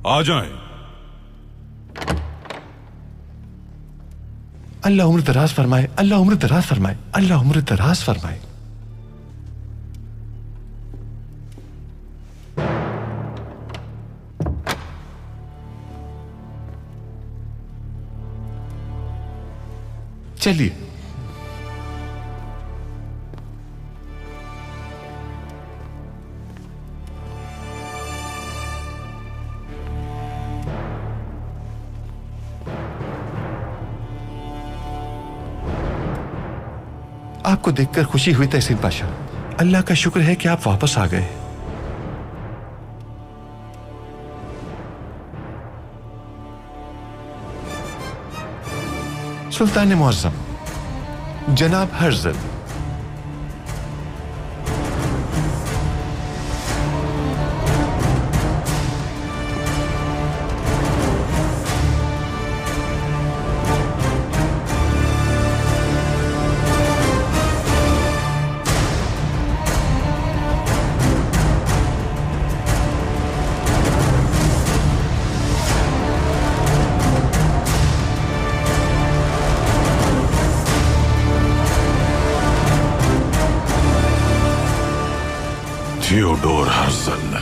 आ जाएं। अल्लाह उम्र दराज फरमाए, अल्लाह उम्र दराज फरमाए, अल्लाह उम्र दराज फरमाए। चलिए। आपको देखकर खुशी हुई तहसीन पाशा। अल्लाह का शुक्र है कि आप वापस आ गए। सुल्तान मुअज़्ज़म, जनाब हर्ज़ल। थियोडोर हर्ज़ल,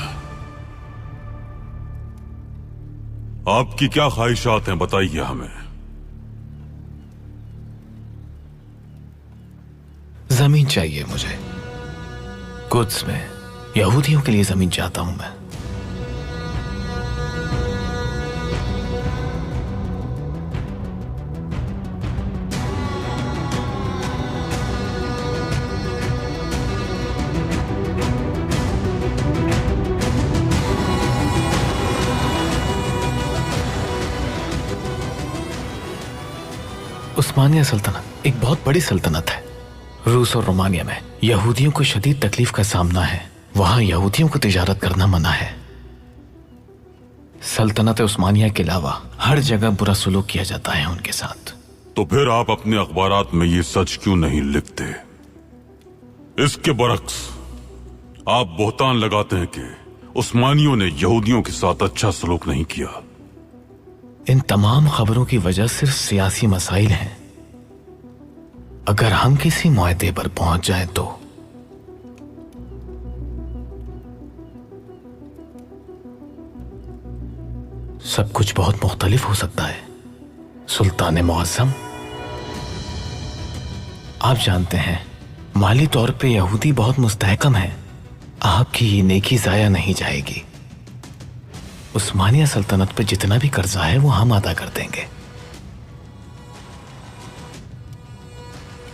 आपकी क्या ख्वाहिशात हैं, बताइए हमें। जमीन चाहिए मुझे। कुद्स में यहूदियों के लिए जमीन चाहता हूं मैं। उस्मानिया सल्तनत एक बहुत बड़ी सल्तनत है। रूस और रोमानिया में यहूदियों को शदीद तकलीफ का सामना है। वहां यहूदियों को तिजारत करना मना है। सल्तनत उस्मानिया के अलावा हर जगह बुरा सलूक किया जाता है उनके साथ। तो फिर आप अपने अखबारात में ये सच क्यों नहीं लिखते? इसके बरक्स आप बोहतान लगाते हैं कि उस्मानियों ने यहूदियों के साथ अच्छा सलूक नहीं किया। इन तमाम खबरों की वजह सिर्फ सियासी मसाइल हैं। अगर हम किसी मुआहदे पर पहुंच जाएं तो सब कुछ बहुत मुख्तलिफ हो सकता है। सुल्तान मुअज़्ज़म, आप जानते हैं माली तौर पे यहूदी बहुत मुस्तहकम हैं। आपकी ये नेकी जाया नहीं जाएगी। उस्मानिया सल्तनत पे जितना भी कर्जा है वो हम अदा कर देंगे।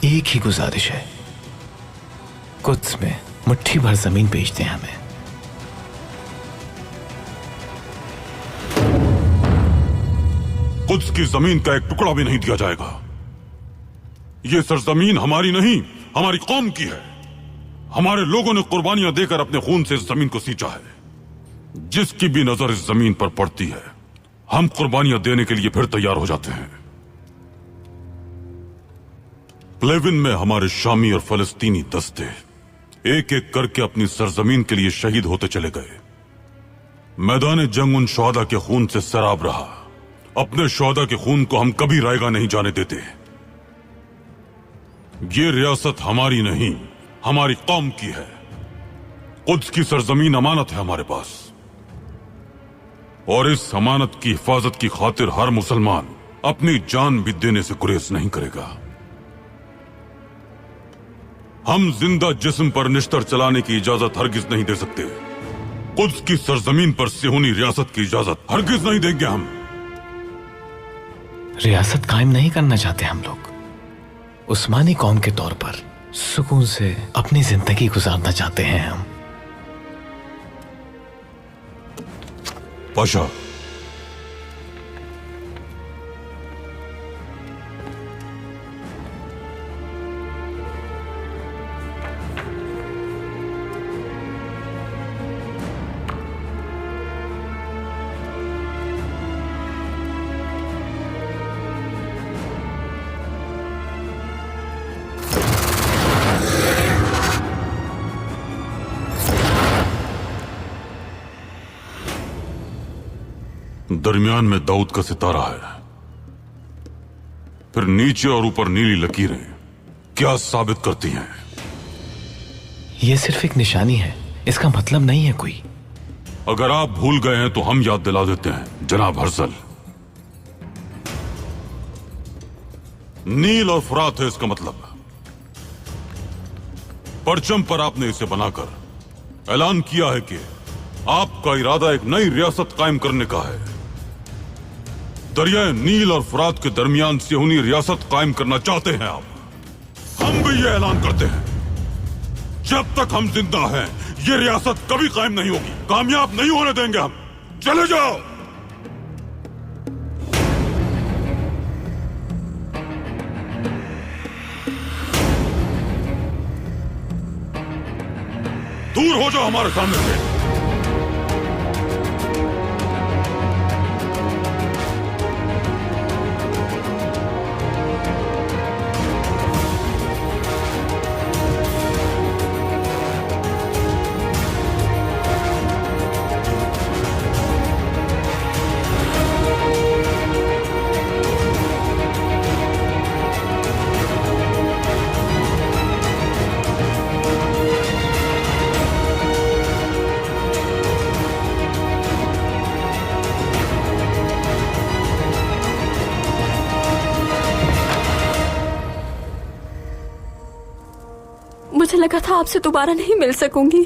एक ही गुजारिश है, कुद्स में मुट्ठी भर जमीन बेच दें हमें। कुद्स की जमीन का एक टुकड़ा भी नहीं दिया जाएगा। यह सरजमीन हमारी नहीं, हमारी कौम की है। हमारे लोगों ने कुर्बानियां देकर अपने खून से इस जमीन को सींचा है। जिसकी भी नजर इस जमीन पर पड़ती है, हम कुर्बानियां देने के लिए फिर तैयार हो जाते हैं। प्लेविन में हमारे शामी और फलस्तीनी दस्ते एक एक करके अपनी सरजमीन के लिए शहीद होते चले गए। मैदान जंग उन शोहदा के खून से सराब रहा। अपने शोहदा के खून को हम कभी रायगा नहीं जाने देते। ये रियासत हमारी नहीं, हमारी कौम की है। कुद्स की सरजमीन अमानत है हमारे पास, और इस अमानत की हिफाजत की खातिर हर मुसलमान अपनी जान भी देने से गुरेज नहीं करेगा। हम जिंदा जिस्म पर निश्तर चलाने की इजाजत हरगिज नहीं दे सकते। कुद्स की सरजमीन पर सिहोनी रियासत की इजाजत हरगिज नहीं देंगे हम। रियासत कायम नहीं करना चाहते हम लोग। उस्मानी कौम के तौर पर सुकून से अपनी जिंदगी गुजारना चाहते हैं हम। पाशा, दरमियान में दाऊद का सितारा है, फिर नीचे और ऊपर नीली लकीरें क्या साबित करती हैं? यह सिर्फ एक निशानी है, इसका मतलब नहीं है कोई। अगर आप भूल गए हैं तो हम याद दिला देते हैं जनाब हर्षल। नील और फुरात है इसका मतलब। परचम पर आपने इसे बनाकर ऐलान किया है कि आपका इरादा एक नई रियासत कायम करने का है। दरियाए नील और फुरात के दरमियान सिहूनी रियासत कायम करना चाहते हैं आप। हम भी ये ऐलान करते हैं, जब तक हम जिंदा हैं ये रियासत कभी कायम नहीं होगी, कामयाब नहीं होने देंगे हम। चले जाओ। दूर हो जाओ हमारे सामने से। मुझे लगा था आपसे दोबारा नहीं मिल सकूंगी।